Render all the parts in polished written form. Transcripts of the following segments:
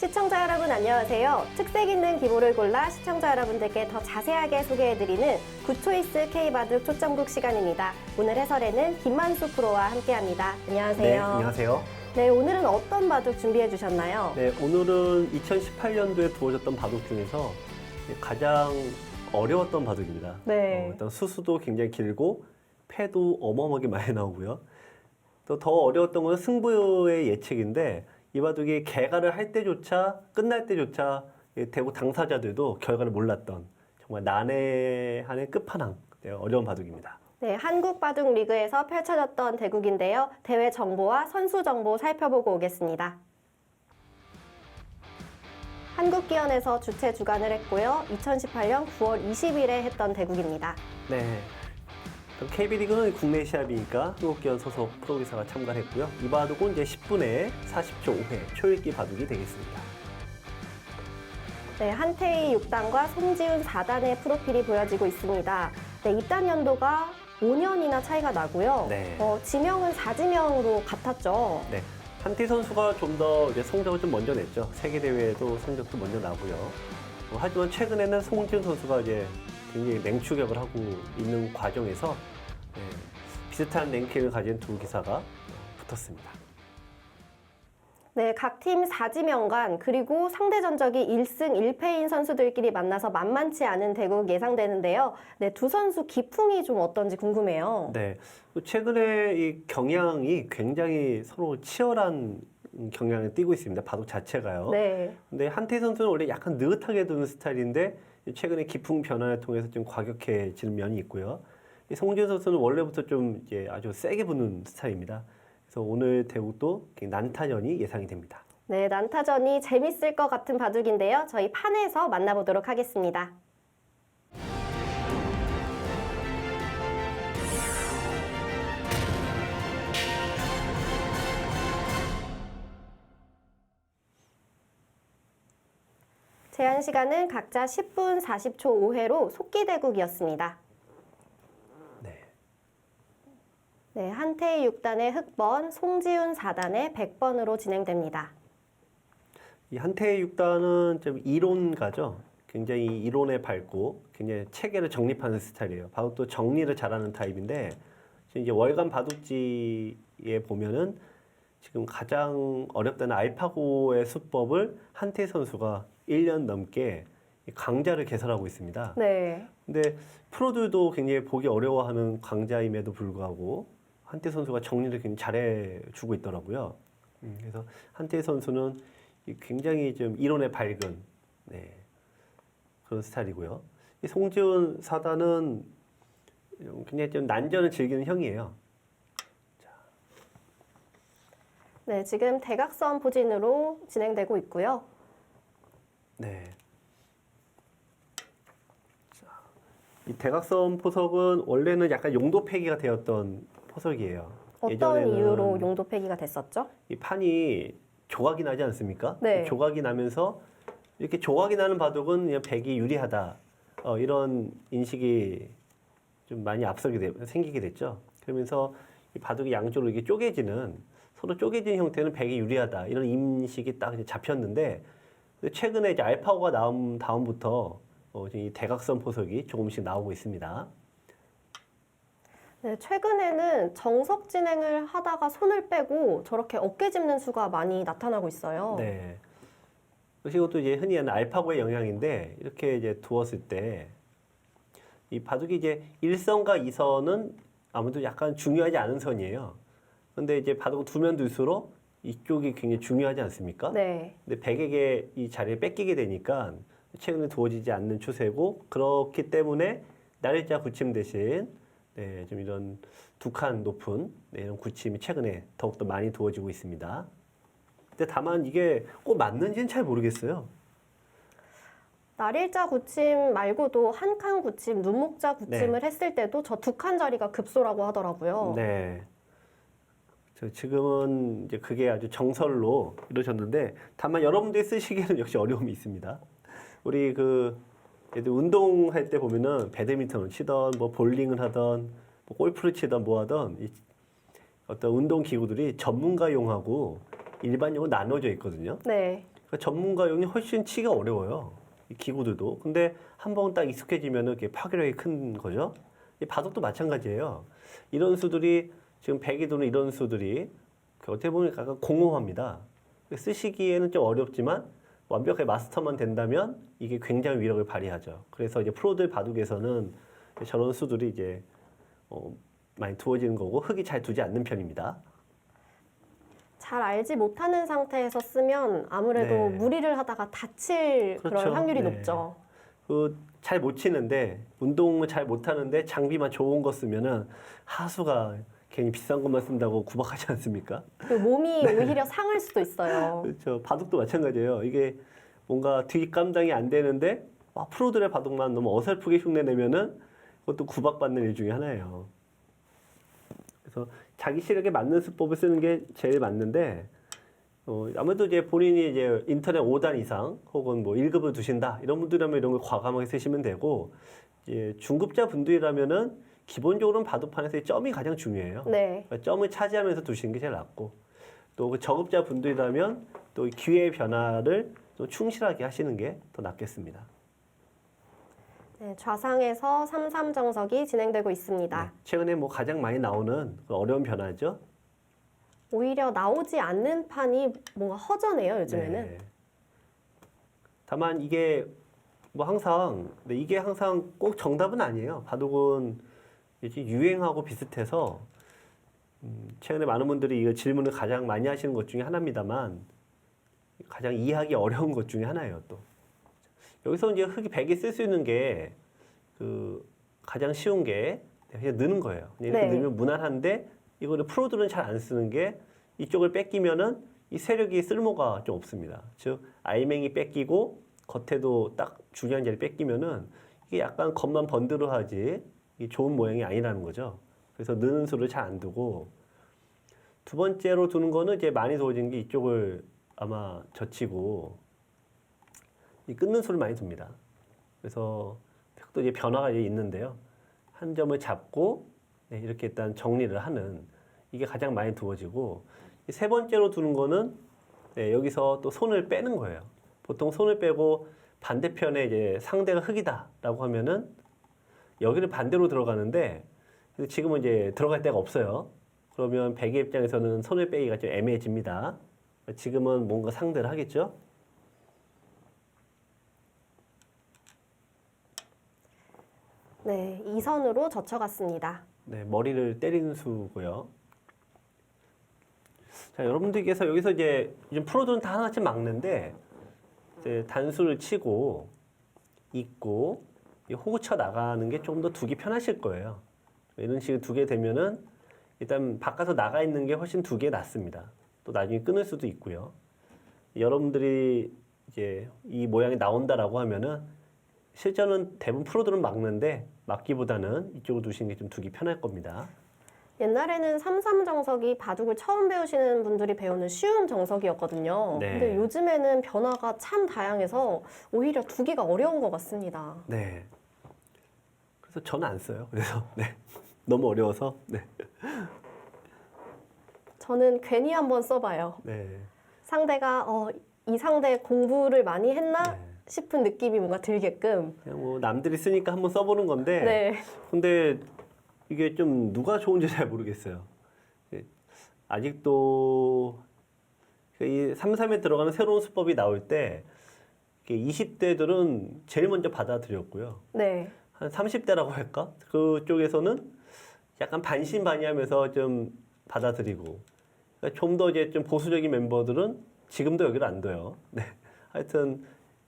시청자 여러분 안녕하세요. 특색 있는 기보를 골라 시청자 여러분들께 더 자세하게 소개해드리는 굿초이스 K바둑 초점국 시간입니다. 오늘 해설에는 김만수 프로와 함께합니다. 안녕하세요. 네, 안녕하세요. 네, 오늘은 어떤 바둑 준비해 주셨나요? 네, 오늘은 2018년도에 두어졌던 바둑 중에서 가장 어려웠던 바둑입니다. 네. 일단 수수도 굉장히 길고 패도 어마어마하게 많이 나오고요. 또 더 어려웠던 건 승부의 예측인데 이 바둑이 개가를 할 때조차 끝날 때조차 대구 당사자들도 결과를 몰랐던 정말 난해한의 끝판왕 어려운 바둑입니다. 네, 한국바둑 리그에서 펼쳐졌던 대국인데요. 대회 정보와 선수 정보 살펴보고 오겠습니다. 한국기원에서 주최 주관을 했고요. 2018년 9월 20일에 했던 대국입니다. 네. KB리그는 국내 시합이니까 한국기원 소속 프로기사가 참가를 했고요. 이 바둑은 이제 10분에 40초 5회 초읽기 바둑이 되겠습니다. 네, 한태희 6단과 송지훈 4단의 프로필이 보여지고 있습니다. 네, 입단 연도가 5년이나 차이가 나고요. 네. 지명은 4지명으로 같았죠. 네. 한태 선수가 좀 더 성적을 좀 먼저 냈죠. 세계대회에도 성적도 먼저 나고요. 하지만 최근에는 송지훈 선수가 이제 굉장히 맹추격을 하고 있는 과정에서 비슷한 랭킹을 가진 두 기사가 붙었습니다. 네, 각 팀 4지명간 그리고 상대 전적이 1승 1패인 선수들끼리 만나서 만만치 않은 대국 예상되는데요. 네, 두 선수 기풍이 좀 어떤지 궁금해요. 네, 최근에 이 경향이 굉장히 서로 치열한 경향을 띠고 있습니다. 바둑 자체가요. 네. 근데 한태 선수는 원래 약간 느긋하게 두는 스타일인데 최근에 기풍 변화를 통해서 좀 과격해지는 면이 있고요. 이 송지훈 선수는 원래부터 좀 이제 아주 세게 붙는 스타일입니다. 그래서 오늘 대국도 난타전이 예상이 됩니다. 네, 난타전이 재밌을 것 같은 바둑인데요. 저희 판에서 만나보도록 하겠습니다. 제한 시간은 각자 10분 40초 5회로 속기대국이었습니다. 네. 네, 한태희 6단의 흑번, 송지훈 4단의 100번으로 진행됩니다. 이 한태희 6단은 좀 이론가죠. 굉장히 이론에 밝고 굉장히 체계를 정립하는 스타일이에요. 바둑도 정리를 잘하는 타입인데 지금 이제 월간 바둑지에 보면은 지금 가장 어렵다는 알파고의 수법을 한태희 선수가 1년 넘게 강좌를 개설하고 있습니다. 네. 근데 프로들도 굉장히 보기 어려워하는 강좌임에도 불구하고 한태 선수가 정리를 굉장히 잘해주고 있더라고요. 그래서 한태 선수는 굉장히 좀 이론에 밝은 그런 스타일이고요. 이 송지훈 사단은 굉장히 좀 난전을 즐기는 형이에요. 네, 지금 대각선 포진으로 진행되고 있고요. 네. 자, 이 대각선 포석은 원래는 약간 용도 폐기가 되었던 포석이에요. 어떤 예전에는 이유로 용도 폐기가 됐었죠? 이 판이 조각이 나지 않습니까? 네. 조각이 나면서 이렇게 조각이 나는 바둑은 그냥 백이 유리하다. 이런 인식이 좀 많이 생기게 됐죠. 그러면서 이 바둑이 양쪽으로 이렇게 서로 쪼개진 형태는 백이 유리하다. 이런 인식이 딱 이제 잡혔는데 최근에 이제 알파고가 나온 다음부터 이 대각선 포석이 조금씩 나오고 있습니다. 네, 최근에는 정석 진행을 하다가 손을 빼고 저렇게 어깨 짚는 수가 많이 나타나고 있어요. 네. 이것도 이제 흔히 하는 알파고의 영향인데 이렇게 이제 두었을 때 이 바둑이 이제 1선과 2선은 아무래도 약간 중요하지 않은 선이에요. 근데 이제 바둑을 두면 둘수록 이쪽이 굉장히 중요하지 않습니까? 네. 근데 백에게 이 자리를 뺏기게 되니까 최근에 두어지지 않는 추세고 그렇기 때문에 날짜 굳힘 대신 좀 이런 두 칸 높은 이런 굳힘이 최근에 더욱더 많이 두어지고 있습니다. 근데 다만 이게 꼭 맞는지는 잘 모르겠어요. 날일자 굳힘 말고도 한 칸 굳힘, 눈목자 굳힘을 했을 때도 저 두 칸 자리가 급소라고 하더라고요. 네. 지금은 이제 그게 아주 정설로 이루어졌는데 다만 여러분들이 쓰시기에는 역시 어려움이 있습니다. 우리 운동할 때 보면은 배드민턴을 치던 뭐 볼링을 하던 뭐 골프를 치던 뭐 하던 어떤 운동 기구들이 전문가용하고 일반용으로 나눠져 있거든요. 네. 그러니까 전문가용이 훨씬 치기가 어려워요. 이 기구들도. 근데 한 번 딱 익숙해지면은 이게 파괴력이 큰 거죠. 이 바둑도 마찬가지예요. 이런 수들이 지금 백이 도는 이런 수들이 어떻게 보면 약간 공허합니다. 쓰시기에는 좀 어렵지만 완벽하게 마스터만 된다면 이게 굉장히 위력을 발휘하죠. 그래서 이제 프로들 바둑에서는 저런 수들이 이제 많이 두어지는 거고 흙이 잘 두지 않는 편입니다. 잘 알지 못하는 상태에서 쓰면 아무래도 네. 무리를 하다가 다칠 그렇죠. 그럴 확률이 네. 높죠. 잘 못 치는데 운동을 잘 못하는데 장비만 좋은 거 쓰면은 하수가 괜히 비싼 것만 쓴다고 구박하지 않습니까? 그 몸이 오히려 상할 수도 있어요. 그렇죠. 바둑도 마찬가지예요. 이게 뭔가 뒷감당이 안 되는데 프로들의 바둑만 너무 어설프게 흉내내면은 그것도 구박받는 일 중에 하나예요. 그래서 자기 시력에 맞는 수법을 쓰는 게 제일 맞는데 아무래도 이제 본인이 이제 인터넷 5단 이상 혹은 뭐 1급을 두신다 이런 분들이라면 이런 걸 과감하게 쓰시면 되고 이제 중급자 분들이라면은 기본적으로는 바둑판에서 점이 가장 중요해요. 네. 그러니까 점을 차지하면서 두시는 게 제일 낫고 또 그 저급자 분들이라면 또 기회의 변화를 또 충실하게 하시는 게 더 낫겠습니다. 네, 좌상에서 3-3 정석이 진행되고 있습니다. 네, 최근에 뭐 가장 많이 나오는 그 어려운 변화죠. 오히려 나오지 않는 판이 뭔가 허전해요, 요즘에는. 네. 다만 이게 뭐 항상 이게 항상 꼭 정답은 아니에요. 바둑은 이제 유행하고 비슷해서 최근에 많은 분들이 이 질문을 가장 많이 하시는 것 중에 하나입니다만 가장 이해하기 어려운 것 중에 하나예요. 또 여기서 이제 흙이 100이 쓸 수 있는 게 그 가장 쉬운 게 그냥 넣는 거예요. 그냥 이렇게 네. 넣으면 무난한데 이거를 프로들은 잘 안 쓰는 게 이쪽을 뺏기면은 이 세력이 쓸모가 좀 없습니다. 즉 알맹이 뺏기고 겉에도 딱 중요한 자리 뺏기면은 이게 약간 겉만 번드러하지 이게 좋은 모양이 아니라는 거죠. 그래서 넣는 수를 잘 안 두고 두 번째로 두는 거는 이제 많이 두어진 게 이쪽을 아마 젖히고 이 끊는 수를 많이 둡니다. 그래서 또 이제 변화가 이제 있는데요. 한 점을 잡고 이렇게 일단 정리를 하는 이게 가장 많이 두어지고 세 번째로 두는 거는 여기서 또 손을 빼는 거예요. 보통 손을 빼고 반대편에 이제 상대가 흙이다라고 하면은 여기를 반대로 들어가는데 지금은 이제 들어갈 데가 없어요. 그러면 백의 입장에서는 손을 빼기가 좀 애매해집니다. 지금은 뭔가 상대를 하겠죠. 네, 2선으로 젖혀갔습니다. 네, 머리를 때리는 수고요. 자, 여러분들께서 여기서 이제 요즘 프로들은 다 하나씩 막는데 이제 단수를 치고 있고 호구 쳐 나가는 게 좀 더 두기 편하실 거예요. 이런 식으로 두게 되면은 일단 바꿔서 나가 있는 게 훨씬 두기에 낫습니다. 또 나중에 끊을 수도 있고요. 여러분들이 이제 이 모양이 나온다라고 하면은 실전은 대부분 프로들은 막는데 막기보다는 이쪽으로 두시는 게 좀 두기 편할 겁니다. 옛날에는 3-3 정석이 바둑을 처음 배우시는 분들이 배우는 쉬운 정석이었거든요. 네. 근데 요즘에는 변화가 참 다양해서 오히려 두기가 어려운 것 같습니다. 네. 그래서 저는 안 써요. 그래서 네. 너무 어려워서 네. 저는 괜히 한번 써봐요. 네. 상대가 이 상대 공부를 많이 했나 네. 싶은 느낌이 뭔가 들게끔. 그냥 뭐 남들이 쓰니까 한번 써보는 건데 네. 근데 이게 좀 누가 좋은지 잘 모르겠어요. 아직도 이 3-3에 들어가는 새로운 수법이 나올 때 20대들은 제일 먼저 받아들였고요. 네. 한 30대라고 할까? 그쪽에서는 약간 반신반의하면서 좀 받아들이고 그러니까 좀 더 이제 좀 보수적인 멤버들은 지금도 여기를 안 둬요. 네. 하여튼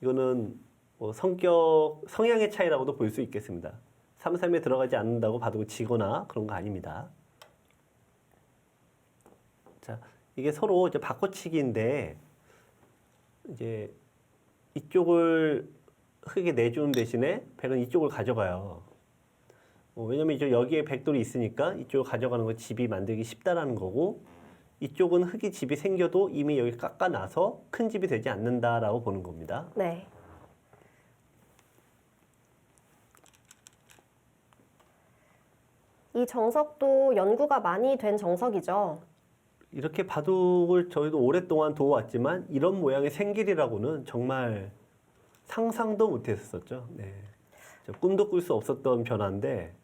이거는 뭐 성향의 차이라고도 볼 수 있겠습니다. 3-3에 들어가지 않는다고 바둑을 지거나 그런 거 아닙니다. 자, 이게 서로 이제 바꿔치기인데 이제 이쪽을 흙에 내주는 대신에 백은 이쪽을 가져가요. 왜냐면 이제 여기에 백돌이 있으니까 이쪽을 가져가는 건 집이 만들기 쉽다라는 거고 이쪽은 흙이 집이 생겨도 이미 여기 깎아놔서 큰 집이 되지 않는다라고 보는 겁니다. 네. 이 정석도 연구가 많이 된 정석이죠. 이렇게 바둑을 저희도 오랫동안 도와왔지만 이런 모양의 생길이라고는 정말 상상도 못했었죠. 네. 꿈도 꿀 수 없었던 변화인데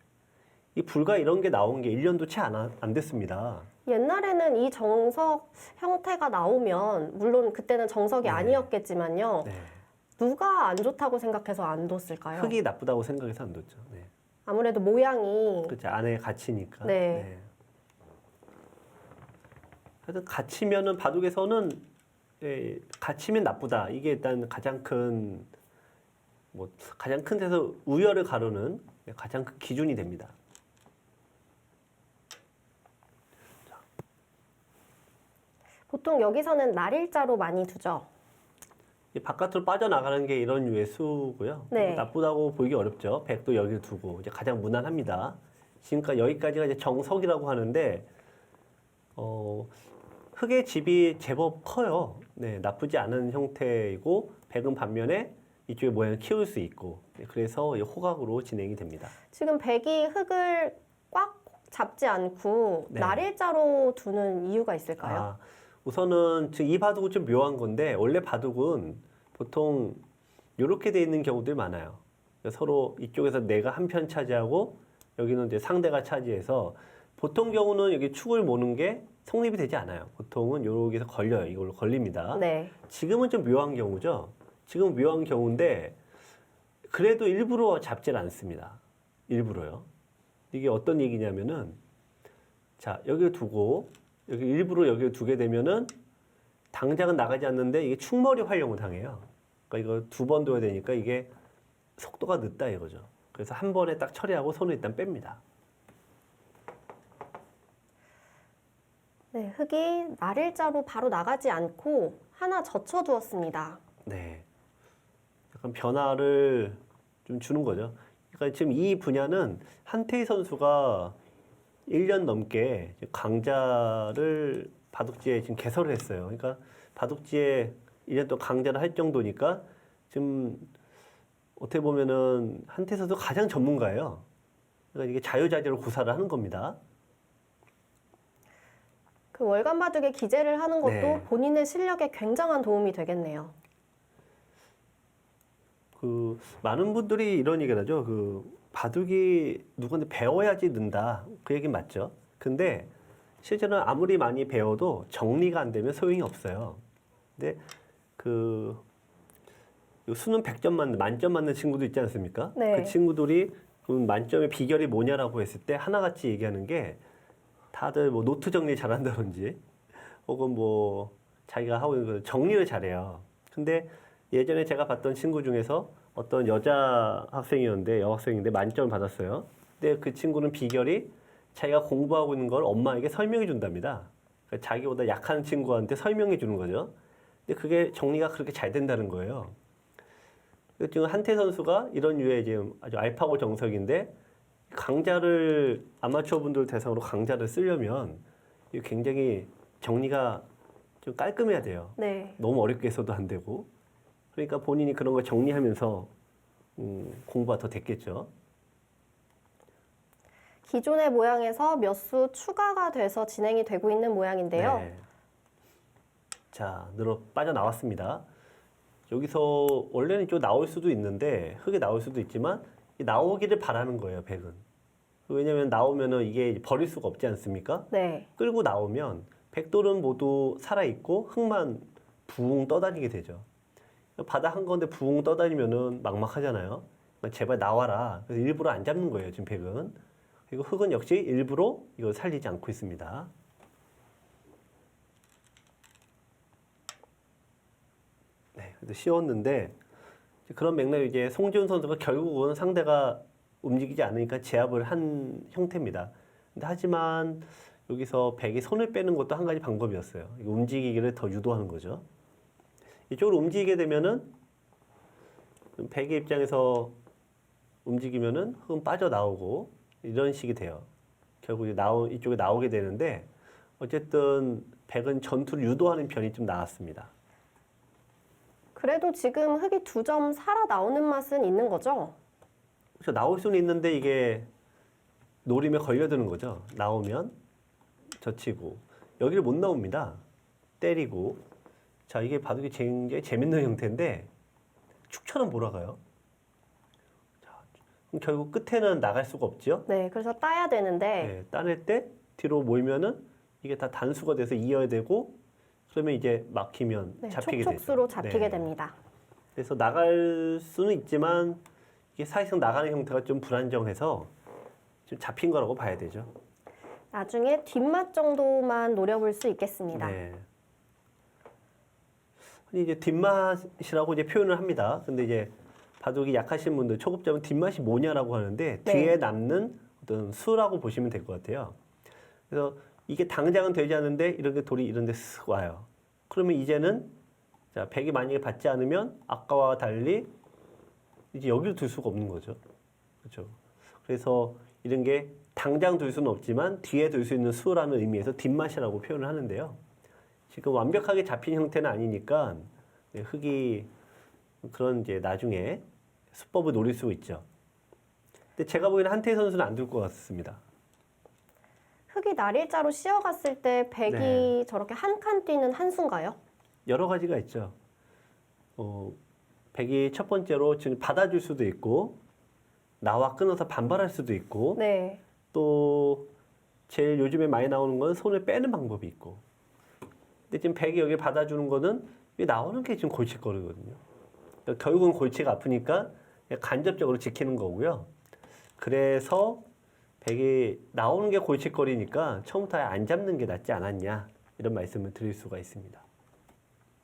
이 불과 이런 게 나온 게 1년도 채 안 됐습니다. 옛날에는 이 정석 형태가 나오면 물론 그때는 정석이 네. 아니었겠지만요. 네. 누가 안 좋다고 생각해서 안 뒀을까요? 흙이 나쁘다고 생각해서 안 뒀죠. 네. 아무래도 모양이 그렇죠. 안에 갇히니까. 네. 하여튼 갇히면은 바둑에서는 예, 갇히면 나쁘다. 이게 일단 가장 큰 데서 우열을 가르는 가장 큰 기준이 됩니다. 보통 여기서는 날일자로 많이 두죠. 이 바깥으로 빠져나가는 게 이런 류의 수고요. 네. 나쁘다고 보기 어렵죠. 백도 여기를 두고 이제 가장 무난합니다. 지금까지 여기까지가 이제 정석이라고 하는데 흙의 집이 제법 커요. 네, 나쁘지 않은 형태이고 백은 반면에 이쪽의 모양을 키울 수 있고 그래서 이 호각으로 진행이 됩니다. 지금 백이 흙을 꽉 잡지 않고 네. 날일자로 두는 이유가 있을까요? 아, 우선은 지금 이 바둑은 좀 묘한 건데 원래 바둑은 보통 이렇게 돼 있는 경우들이 많아요. 서로 이쪽에서 내가 한 편 차지하고 여기는 이제 상대가 차지해서 보통 경우는 여기 축을 모는 게 성립이 되지 않아요. 보통은 여기서 걸려요. 이걸로 걸립니다. 네. 지금은 좀 묘한 경우죠. 지금은 묘한 경우인데 그래도 일부러 잡질 않습니다. 일부러요. 이게 어떤 얘기냐면은 자 여기를 두고 여기 일부러 여기를 두게 되면은 당장은 나가지 않는데 이게 축머리 활용을 당해요. 그러니까 이거 두 번 둬야 되니까 이게 속도가 늦다 이거죠. 그래서 한 번에 딱 처리하고 손을 일단 뺍니다. 네, 흙이 날일자로 바로 나가지 않고 하나 젖혀두었습니다. 네. 약간 변화를 좀 주는 거죠. 그러니까 지금 이 분야는 한태희 선수가 1년 넘게 강좌를 바둑지에 지금 개설을 했어요. 그러니까 바둑지에 1년 동안 강좌를 할 정도니까 지금 어떻게 보면은 한태희 선수 가장 전문가예요. 그러니까 이게 자유자재로 구사를 하는 겁니다. 그 월간 바둑에 기재를 하는 것도 네. 본인의 실력에 굉장한 도움이 되겠네요. 그 많은 분들이 이런 얘기를 하죠. 그 바둑이 누구한테 배워야지 는다. 그 얘기 맞죠? 근데 실제로는 아무리 많이 배워도 정리가 안 되면 소용이 없어요. 근데 그 수능 100점 맞는 만점 맞는 친구도 있지 않습니까? 네. 그 친구들이 그 만점의 비결이 뭐냐라고 했을 때 하나같이 얘기하는 게 다들 뭐 노트 정리 잘한다든지 혹은 뭐 자기가 하고 있는 그 정리를 잘해요. 근데 예전에 제가 봤던 친구 중에서 어떤 여자 학생이었는데 여학생인데 만점을 받았어요. 근데 그 친구는 비결이 자기가 공부하고 있는 걸 엄마에게 설명해 준답니다. 그러니까 자기보다 약한 친구한테 설명해 주는 거죠. 근데 그게 정리가 그렇게 잘 된다는 거예요. 지금 한태 선수가 이런 류의 지금 아주 알파고 정석인데 강좌를 아마추어 분들 대상으로 강좌를 쓰려면 이게 굉장히 정리가 좀 깔끔해야 돼요. 네. 너무 어렵게 해서도 안 되고. 그러니까 본인이 그런 걸 정리하면서 공부가 더 됐겠죠. 기존의 모양에서 몇 수 추가가 돼서 진행이 되고 있는 모양인데요. 네. 자, 빠져나왔습니다. 여기서 원래는 좀 나올 수도 있는데 흙이 나올 수도 있지만 나오기를 바라는 거예요, 백은. 왜냐면 나오면은 이게 버릴 수가 없지 않습니까? 네. 끌고 나오면 백돌은 모두 살아있고 흙만 붕 떠다니게 되죠. 바닥 한가운데 붕 떠다니면은 막막하잖아요. 그러니까 제발 나와라. 그래서 일부러 안 잡는 거예요, 지금 백은. 그리고 흙은 역시 일부러 이걸 살리지 않고 있습니다. 네, 그래도 쉬웠는데 그런 맥락에 이제 송지훈 선수가 결국은 상대가 움직이지 않으니까 제압을 한 형태입니다. 근데 하지만 여기서 백이 손을 빼는 것도 한 가지 방법이었어요. 움직이기를 더 유도하는 거죠. 이쪽으로 움직이게 되면은 백의 입장에서 움직이면은 흙은 빠져나오고 이런 식이 돼요. 결국 이쪽에 나오게 되는데 어쨌든 백은 전투를 유도하는 편이 좀 나았습니다. 그래도 지금 흙이 2점 살아 나오는 맛은 있는 거죠? 그렇죠. 나올 수는 있는데 이게 노림에 걸려드는 거죠. 나오면 젖히고 여기를 못 나옵니다. 때리고. 자, 이게 바둑이 굉장히 재밌는 형태인데 축처럼 몰아가요. 자, 그럼 결국 끝에는 나갈 수가 없죠. 네, 그래서 따야 되는데 네, 따낼 때 뒤로 모이면은 이게 다 단수가 돼서 이어야 되고 그러면 이제 막히면 네, 잡히게 되죠. 촉촉수로 잡히게 네. 됩니다. 그래서 나갈 수는 있지만 이게 사실상 나가는 형태가 좀 불안정해서 좀 잡힌 거라고 봐야 되죠. 나중에 뒷맛 정도만 노려볼 수 있겠습니다. 네. 아니 이제 뒷맛이라고 이제 표현을 합니다. 근데 이제 바둑이 약하신 분들 초급자면 뒷맛이 뭐냐라고 하는데 네. 뒤에 남는 어떤 수라고 보시면 될 것 같아요. 그래서 이게 당장은 되지 않는데 이렇게 돌이 이런 데 쓱 와요. 그러면 이제는 자, 백이 만약에 받지 않으면 아까와 달리 이제 여기를 둘 수가 없는 거죠. 그렇죠. 그래서 이런 게 당장 둘 수는 없지만 뒤에 둘 수 있는 수라는 의미에서 뒷맛이라고 표현을 하는데요. 지금 완벽하게 잡힌 형태는 아니니까 흙이 그런 이제 나중에 수법을 노릴 수 있죠. 근데 제가 보기에는 한태희 선수는 안 둘 것 같습니다. 흙이 날일자로 씌어갔을 때 백이 네. 저렇게 한 칸 뛰는 한 수인가요? 여러 가지가 있죠. 백이 첫 번째로 지금 받아줄 수도 있고 나와 끊어서 반발할 수도 있고 네. 또 제일 요즘에 많이 나오는 건 손을 빼는 방법이 있고 근데 지금 백이 여기 받아주는 거는 이 나오는 게 지금 골칫거리거든요. 그러니까 결국은 골치가 아프니까 그냥 간접적으로 지키는 거고요. 그래서 백이 나오는 게 골칫거리니까 처음부터 아예 안 잡는 게 낫지 않았냐 이런 말씀을 드릴 수가 있습니다.